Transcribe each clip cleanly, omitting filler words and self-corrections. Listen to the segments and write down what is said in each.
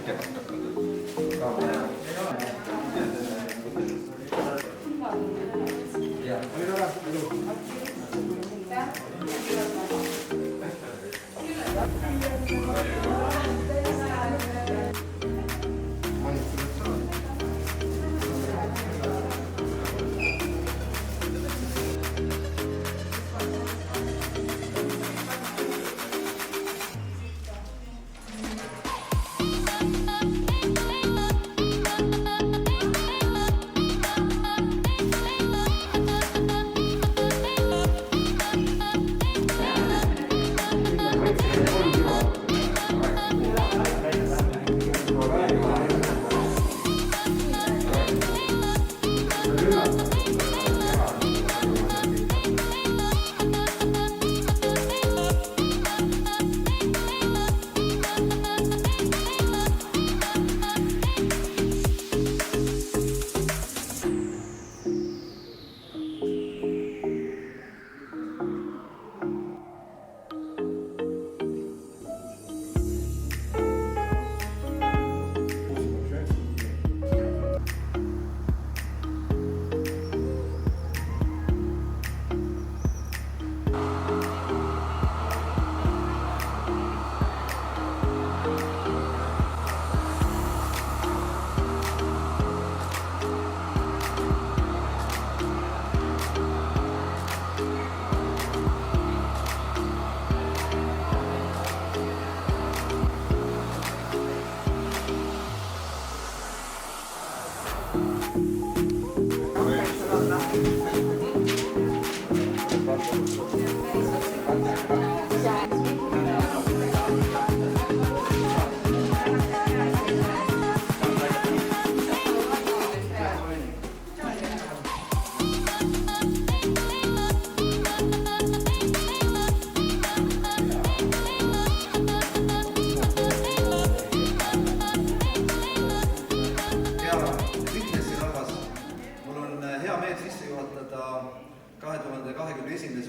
2021.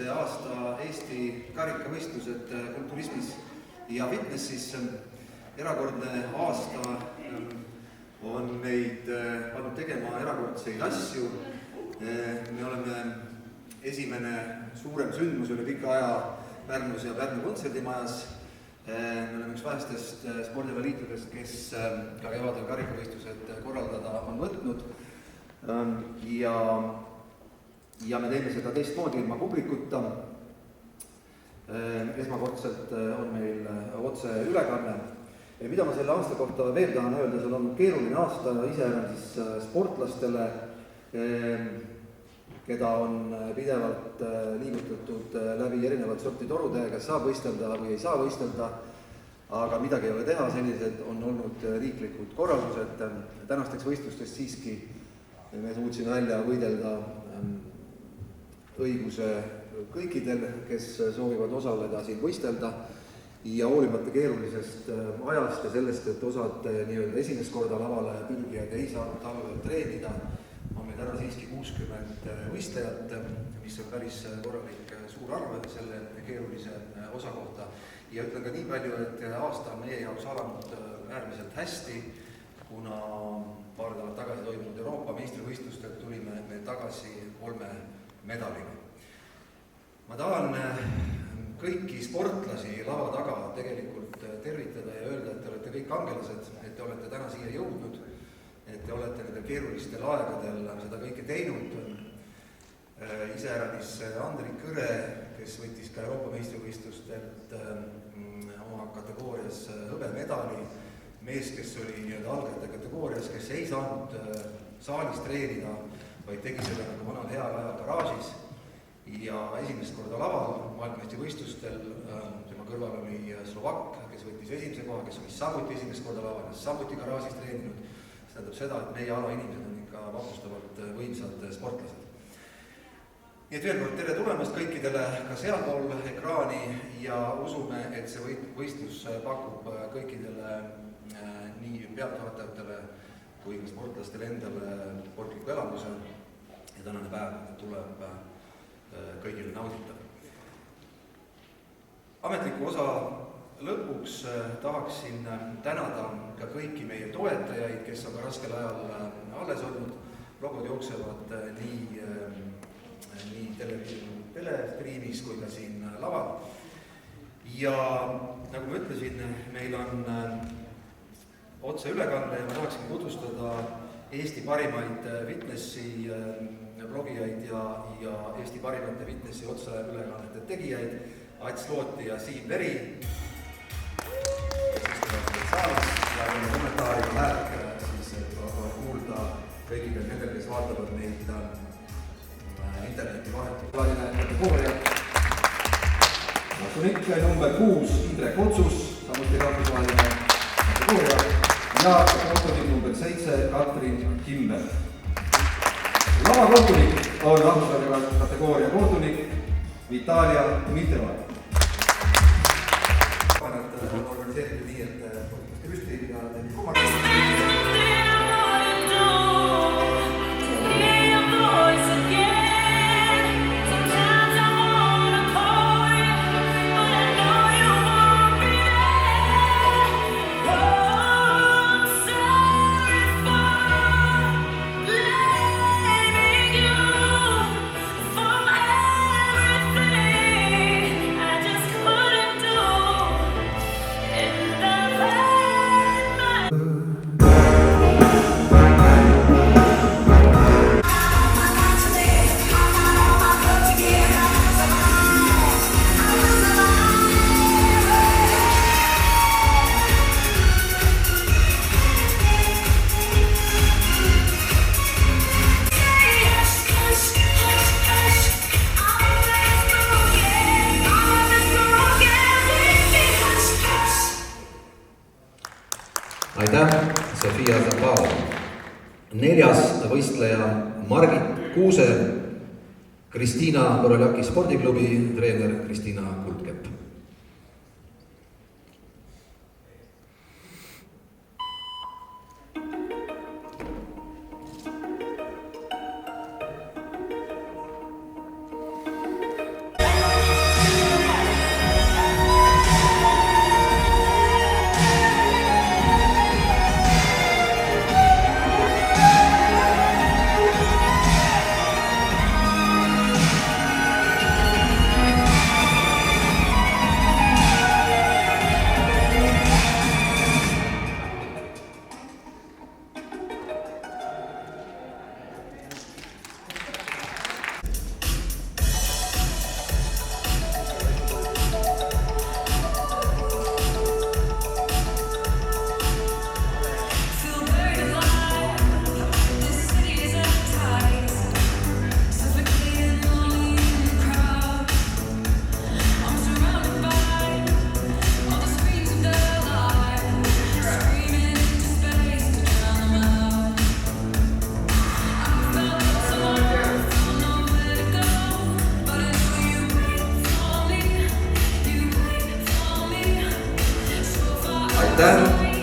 aasta Eesti karikavõistlused kulturismis ja fitnessis. Erakordne aasta on meid pannud tegema erakordseid asju. Me oleme esimene suurem sündmus üle pika aja Pärnus ja Pärnu kontserdimajas. Me oleme üks vähestest spordialaliitudest, kes ka kevadel karikavõistlused korraldada on võtnud. Ja me teeme seda teistmoodi ilma publikuta. Esmakordselt on meil otse ülekanne. Mida ma selle aasta kohta veel tahan öelda, see on olnud keeruline aasta iseäranis sportlastele, keda on pidevalt liigutatud läbi erinevat sorti torude, kas saab võistelda või ei saa võistelda, aga midagi ei ole teha, sellised on olnud riiklikud korraldused. Tänasteks võistlustest siiski me suutsime välja võidelda õiguse kõikidel, kes soovivad osaleda siin võistelda ja hoolimata keerulisest ajast ja sellest, et osad nii-öelda esimest korda lavale pürgijad ei saanud talvel treenida, on meil täna siiski 60 võistlejat, mis on päris korralik suur arv selle keerulise osa kohta. Ja ütlen ka nii palju, et aasta on meie jaoks alanud äärmiselt hästi, kuna paar nädalat tagasi toimunud Euroopa meistrivõistlustel tulime me tagasi 3 medalini. Ma tahan kõiki sportlasi lava taga tegelikult tervitada ja öelda, et te olete kõik kangelased, et te olete täna siia jõudnud, et te olete nendel keerulistel aegadel seda kõike teinud. Iseäranis Andri Kõre, kes võttis ka Euroopa meistrivõistlustelt oma kategoorias hõbemedali, mees, kes oli algajate kategoorias, kes ei saanud saalis treenida, vaid tegi seda nagu vanal heal ajal garaažis ja esimest korda laval maailmameistrivõistlustel. Tema kõrval oli Slovakk, kes võttis esimese koha, kes oli samuti esimest korda laval, samuti garaažis treeninud. See tähendab seda, et meie alainimesed on ikka vapustavalt võimsad sportlased. Nii et veel kord tere tulemast kõikidele ka sealpool ekraani ja usume, et see võistlus pakub kõikidele nii pealtvaatajatele kui ka sportlastele endale sportliku elamuse ja tänane päev tuleb kõigile nauditav. Ametliku osa lõpuks tahaksin tänada ka kõiki meie toetajaid, kes on ka raskel ajal alles olnud. Logod jooksevad nii telestriimis kui ka siin laval. Ja nagu ma ütlesin, meil on otseülekande ja ma tahaksin tutvustada Eesti parimaid fitnessi blogijaid ja Eesti parimate fitnessi otseülekannete tegijaid Ats Looti ja Siim Veri. Saalis ja kommentaariga häält siis kuulda kõikidel nendel, kes vaatavad meid interneti vahetul. Laine kategooria. Natunik number 6 Indrek Otsus, samuti rahvusvaheline kategooria. Ja kohtunik number 7 Katrin Kimber. Lavakohtunik on rahvusvaheline kategooria kohtunik Vitalia Dmitrova. Organiseeritud nii, et püsti ja kummarda. Aitäh, Sofia Zapal. 4. võistleja Margit Kuuse, Kristiina Koroljaki spordiklubi treener Kristiina Kuldkepp.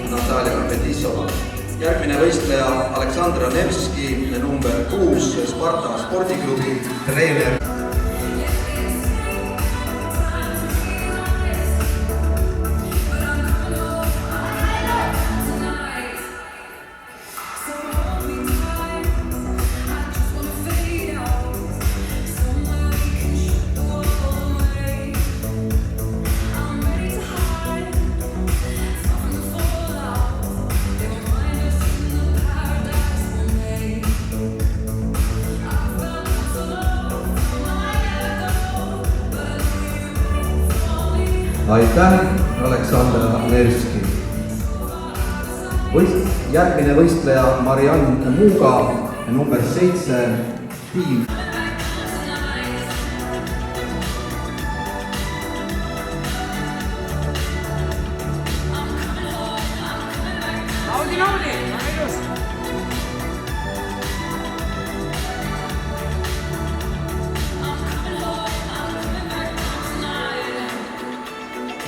Natalia Fetisova. Järgmine võistleja Aleksandra Nevski, number 6 Sparta spordiklubi treener. Aitäh, Aleksandra Nevski. Järgmine võistleja on Marianne Muuga, number 7 tiim.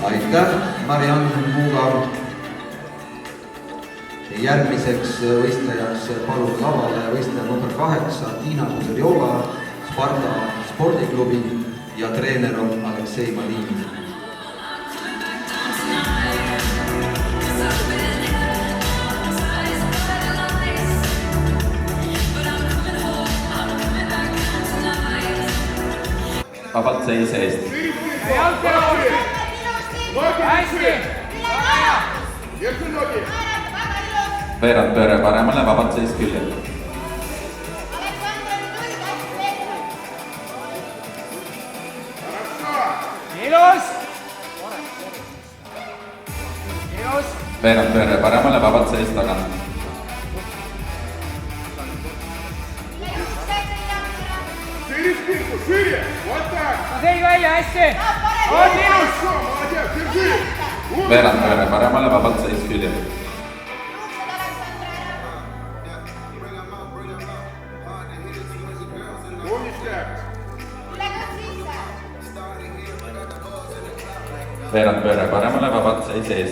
Aitäh, Marianne Muuga. Järgmiseks võistlejaks palun lavale võistleja number 8 Tiina Kuzerjova, Sparta spordiklubi ja treener on Aleksei Malin. vabalt seis eest. Veerandpööre paremale, vabalt seis küljel. Veerandpööre paremale, vabalt seis tagant. Tegi välja hästi! On ilus! Veerandpööre paremale, vabalt seis küljel. Veerandpööre paremale, vabalt seis ees.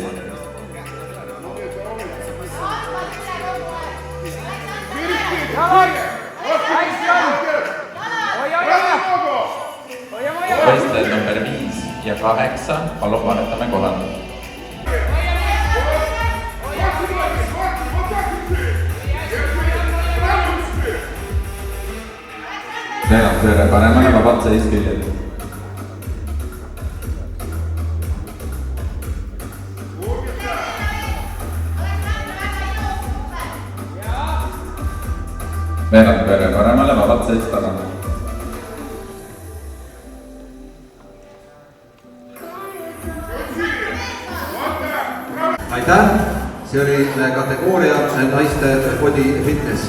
Võistlejad number 5 ja 8, palun vahetame kohal. Veerandpööre paremale, vabalt seis küljel. Veerandpööre paremale, vabalt seis tagant. Aitäh! See oli kategooria naiste body fitness.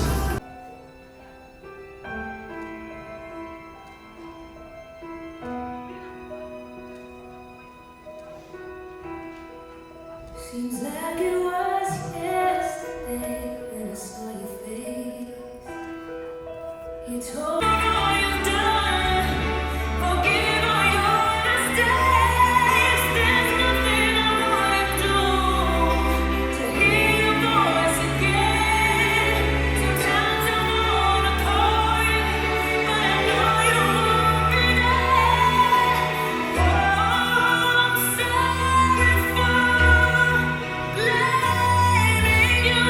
Seems like it was yesterday when I saw your face. You told me all you've done, forgive all your mistakes. There's nothing I wanna do to hear your voice again. Sometimes I wanna call you, but I know you won't be there. Oh, I'm sorry for letting you.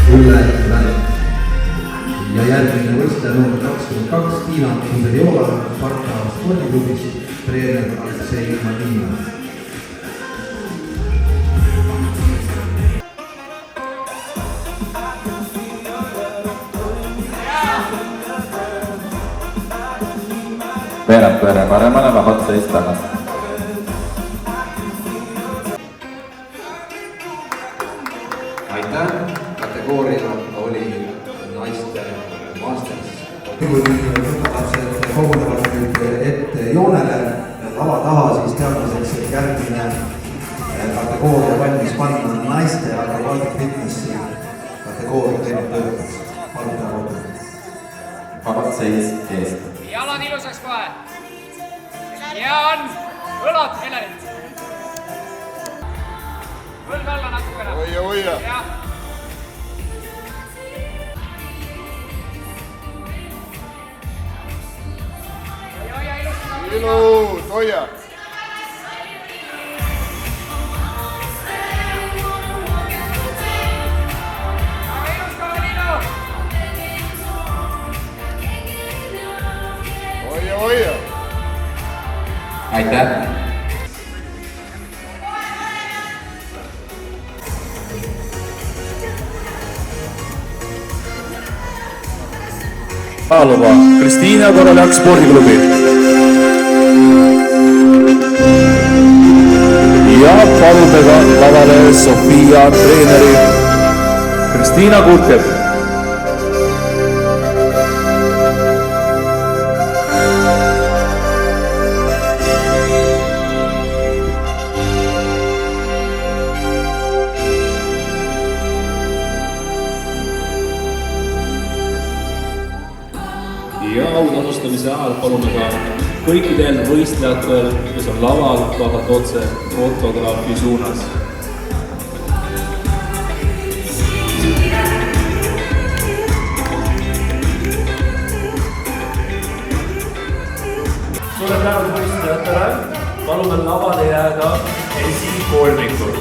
Ulle Väli. Ja järgmine võistleja number 22, Tiina Kuseriola, Sparta spordiklubis, treener Aleksei Madina. Veerandpööre paremale, vabalt seis tagant. Aitäh! Kategooria oli naiste masters. Lapsed kogunevad nüüd ette joonele, lava taha siis teadmiseks, et järgmine kategooria valmis panna naiste akrobatic fitnessi kategooria teema töötaks. Palun tänu. Vabalt seis eest. Jalad ilusaks kohe. Ja on õlad Helerit. Võlg alla natukene. Oia. Ja. aitäh! Alova, Kristiina Koroljak spordiklubi. Ja palume ka lavale Sofia treeneri Kristiina Kurtkev. Ja autanustamise ajal palume ka kõikidel võistlejatel, kes on laval, vaadata otse fotograafi suunas. Sulle tänu võistlejatele, palume lavale jääda esikolmikul.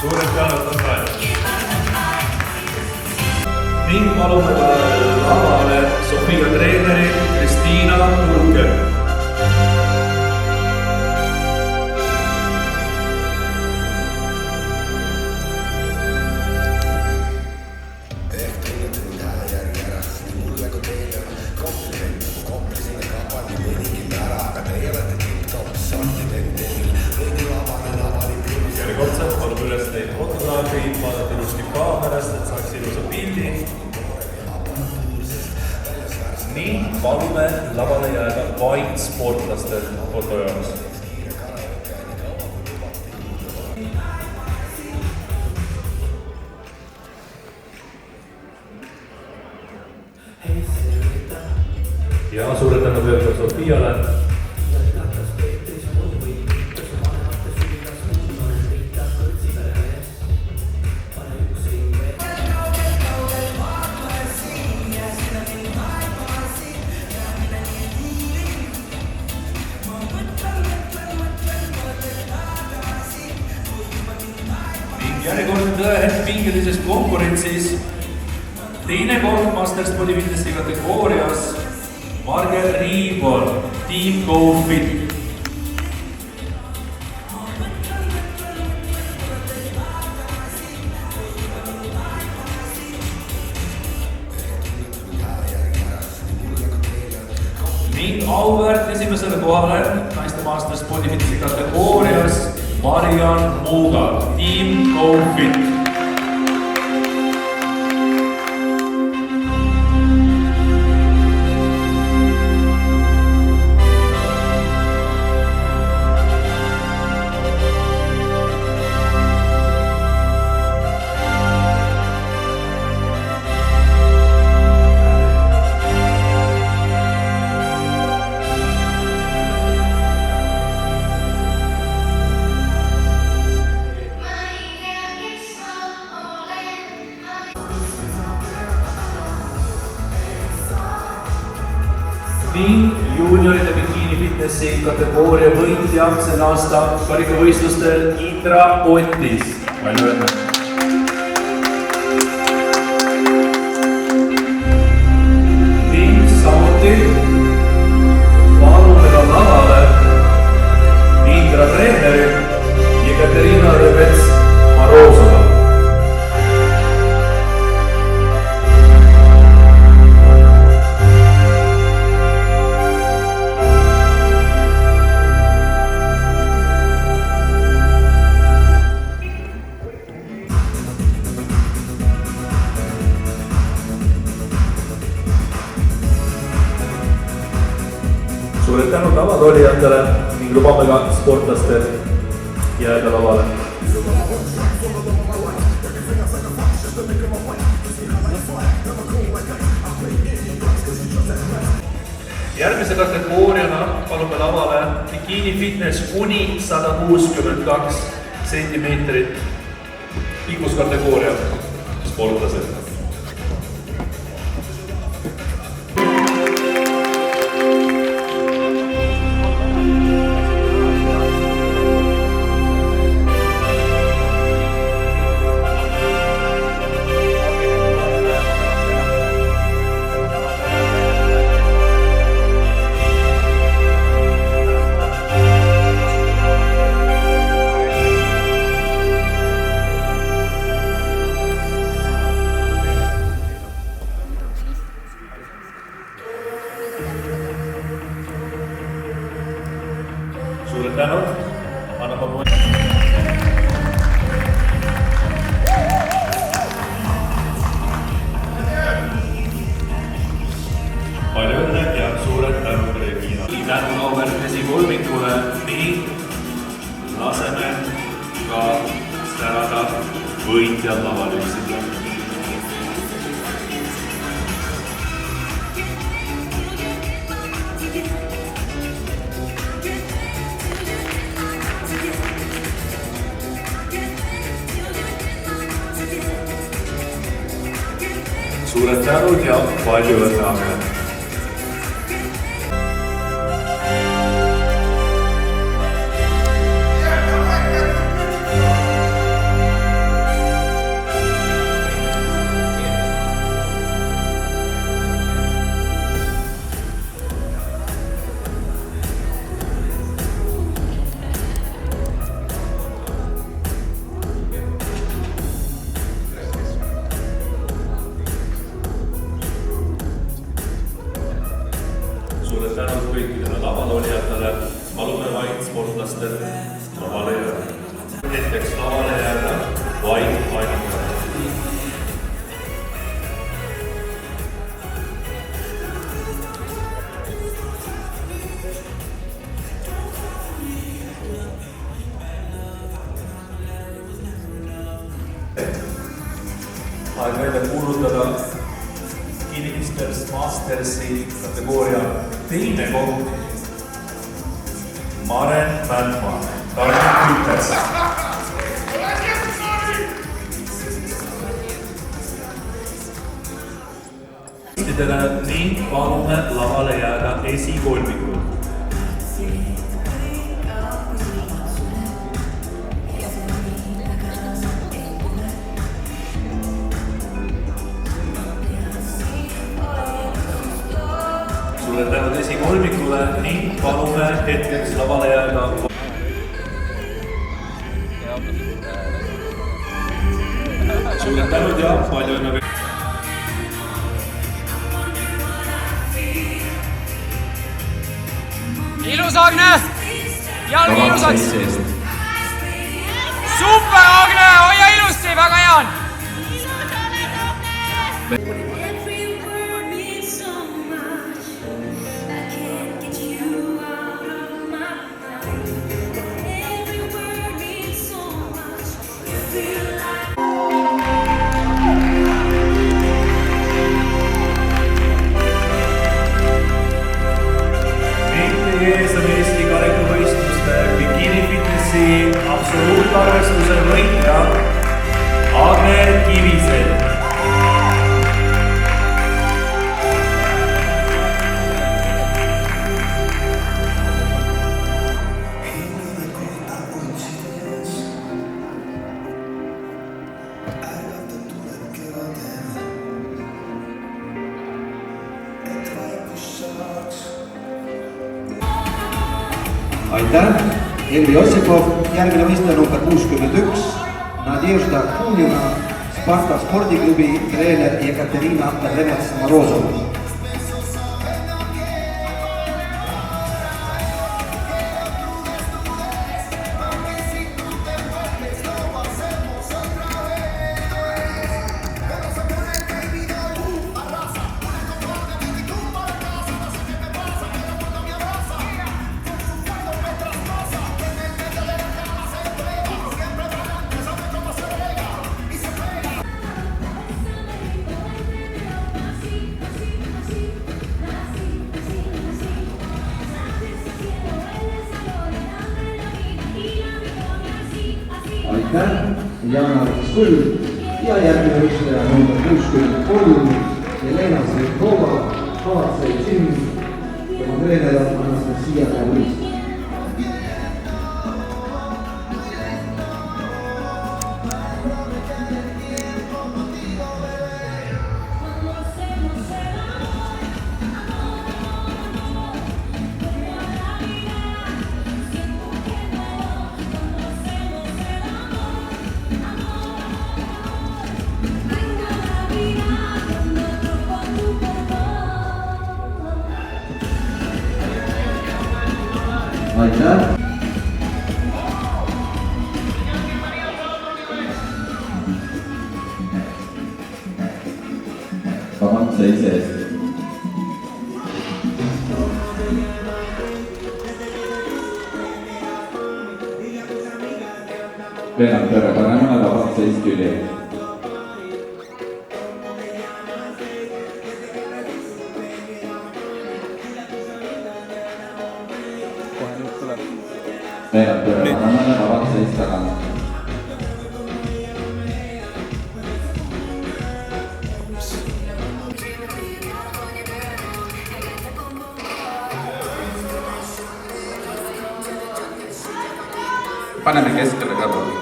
Suured tänud on ning palume ka lavale Sofia treeneri Kristiina Kurtkev. Järjekordselt palub üles teid fotograafi, vaadata ilusti kaamerast, et saaks ilusa pildi. Nii palume lavale jääda vaid sportlaste foto jaoks. Ja suured tänu veel ka Sofiale. Järjekordne tõehetk pingelises konkurentsis. Teine kord Masters Body Fitnessi kategoorias Marge Riibol, Team GoFit. Ning auväärt esimesele kohale naiste Masters Body Fitnessi kategoorias Marian Muuga, Team GoFit. Ning juunioride bikiini fitnessi kategooria võitja selle aasta karikavõistlustel Itra Otis. Palju õnne! Ning samuti palume ka lavale Indra treeneri Ekaterina Rõbets-Marozova. Suured tänud lavatolijatele ning lubame ka sportlastel jääda lavale. Järgmise kategooriana palume lavale bikiini fitness kuni 162 sentimeetrit pikkuskategooria sportlased. Suured tänud, annab oma palju õnne ja suured tänud Regina. Tänu auväärt esikolmikule, nii laseme ka särada võitjad laval üksida. Suured tänud ja palju õnne Agne! Suured tänud kõikidele laval olijatele, palume vaid sportlastel lavale jääda. Hetkeks lavale jääda vaid ainult. Aeg meile kuulutada Kinnisters Mastersi kategooria teine koht Maren Mändmaa, Tarmo Kütes. Ning palume lavale jääda esikolmikul. Suured tänud esikolmikule ning palume hetkeks lavale jääda. Suured tänud ja palju õnne. Ilus Agne! Jalg ilusaks! Super Agne! Hoia ilusti, väga hea on! Every word means so much. I can't get you out of my mind. Every word means so much. You feel like Ees on Eesti karikavõistluste bikini fitnessi absoluutarvestuse võitja Agne Kivisel. Aitäh, Henri Ossipov, järgmine võistleja number 61, Nadežda Kunina, Sparta spordiklubi treener Ekaterina Remets-Morozova. Aitäh, Jana Skõld ja järgmine võistleja number 63, Jelena Svetova, HC Gym, tema treener on Anastasia Kaluist. Aitäh! veerandpööre paremale, vabalt seis külje. Veerandpööre paremale, vabalt seis tagant. Paneme keskele kõrvu.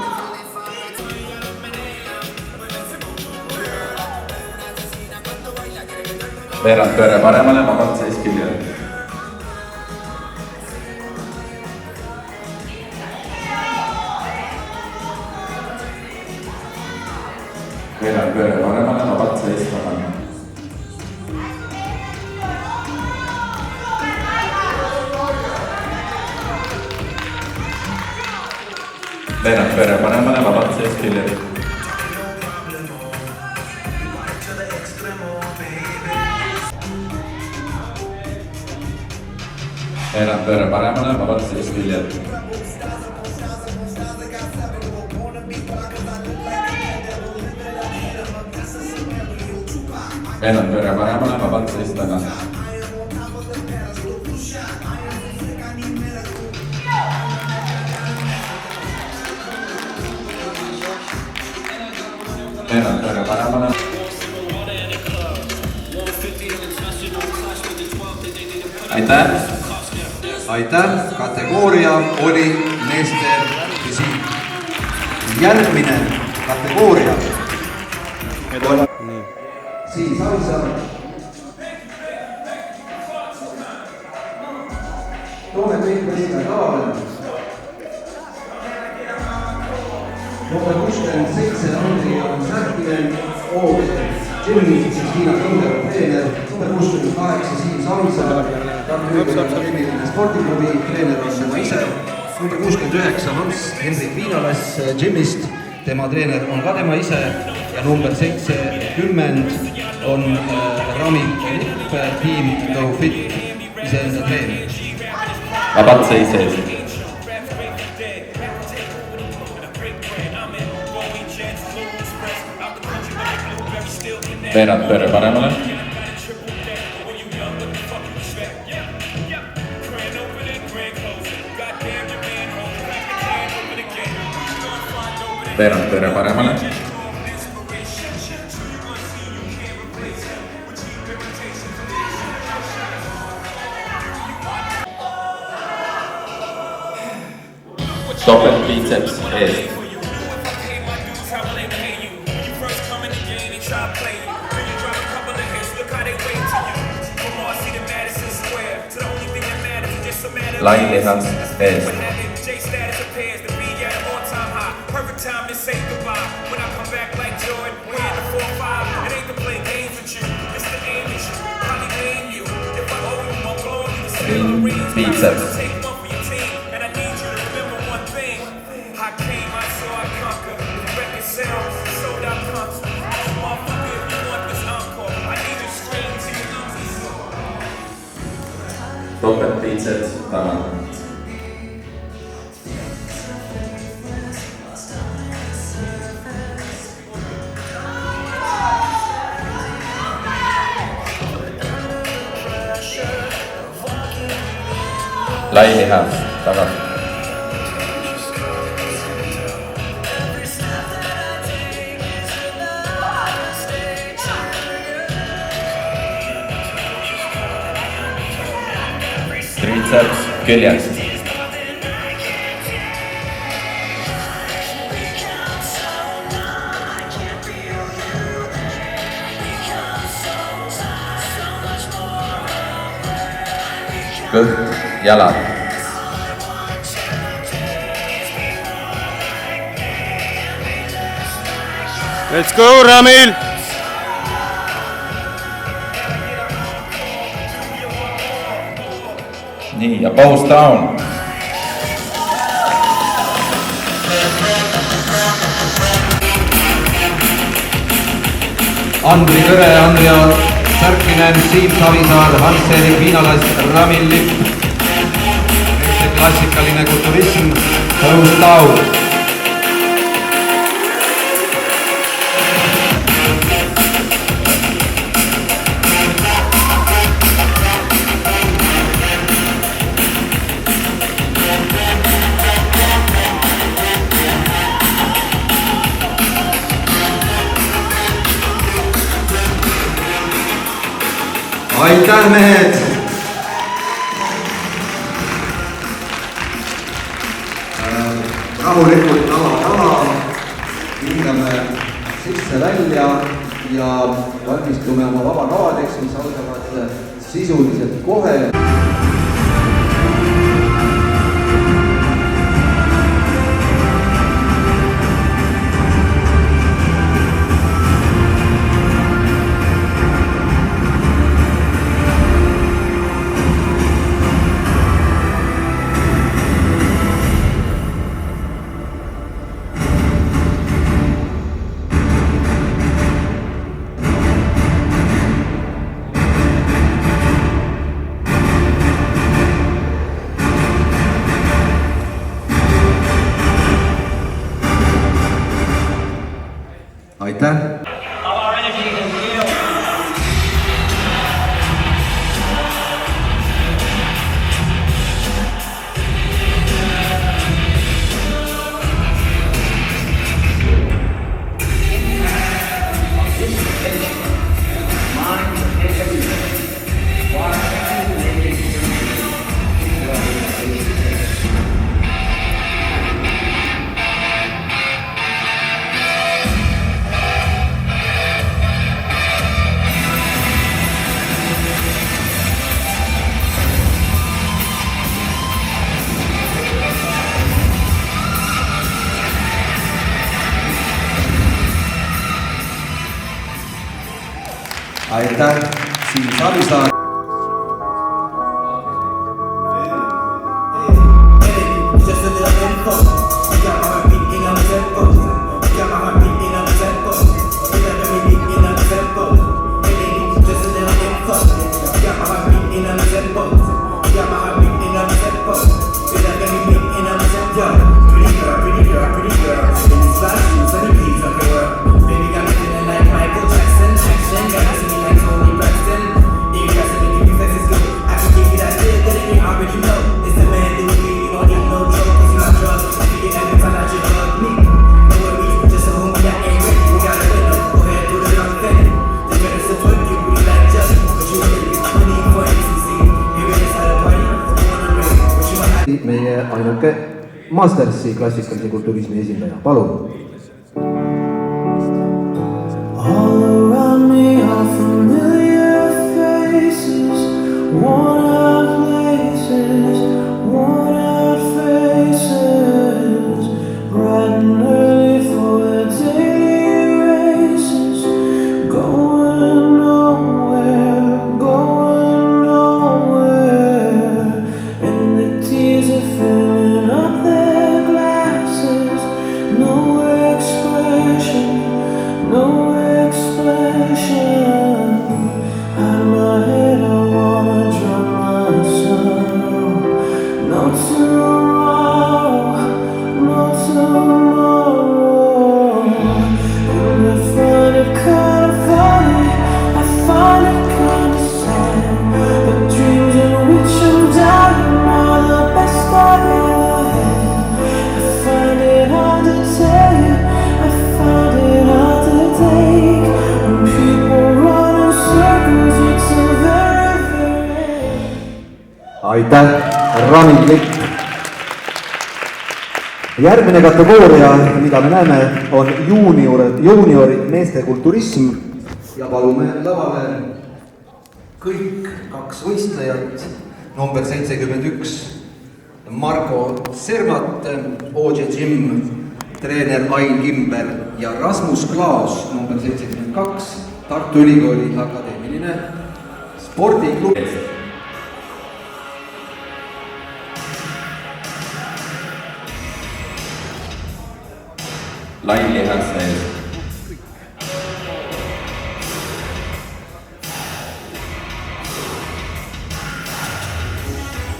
Veerandpööre paremale, vabalt seis külje. Veerandpööre paremale, vabalt seis tagant. Veerandpööre paremale, vabalt seis külje. Veerandpööre paremale, vabalt seis külje. Veerandpööre paremale, vabalt seis tagant. Veerandpööre paremale. aitäh! aitäh, kategooria oli meeste visiit. Järgmine kategooria on Siim Savisaar. toome kõik esimene lavale. Number 67 Andri on Särkinen, Jimmy, Hiina Kõuder on treener, number 68 Siim Savisaar, Tartu Ülikooli spordiklubi treener on tema ise, number 69 Hans-Henrik Viinalas Jimmist, tema treener on ka tema ise ja number 70 on Rami Lipp, tiim Go Fit, iseenda treener. Vabalt seis ees. Veerandpööre paremale. Veerandpööre paremale. Topelt biceps eest. Lai lihas eest. Biceps. Topelt biceps tagant. Lai lihas tagant. Triceps küljest. Kõht, jalad. Let's go, Ramil! Nii, ja pause down. Andri Kõre, Andrea Särkinen, Siim Savisaar, Hans-Henrik Viinalas, Ramil Lipp. klassikaline kulturism, pause down. aitäh, mehed! Rahulikult tava, hingame sisse-välja ja valmistume oma vabakavadeks, mis algavad sisuliselt kohe. Aitäh! Aitäh, Siim Savisaar! Meie ainuke Mastersi klassikalise kulturismi esindaja, palun! All around me are familiar faces, worn out places, worn out faces, bright and early for the daily races, going nowhere, and the tears are filling up their glasses, no expression. No expression. Out of my head, I wanna drown my sorrow. No tomorrow, no tomorrow. And I find it kind of funny, I find it kind of sad. The dreams in which I'm dying are the best I've ever had. I find it hard to tell you, I find it hard to take. When people run in circles, it's a very, very... Aitäh, Ramil Lipp! Järgmine kategooria, mida me näeme, on juuniorid meeste kulturism ja palume lavale kõik kaks võistlejat, number 71 Marko Sermat, OJ Gym treener Ain Kimber ja Rasmus Klaas, number 72 Tartu Ülikooli akadeemiline spordiklubi. Lainlihas sees.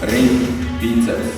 Ring, biceps.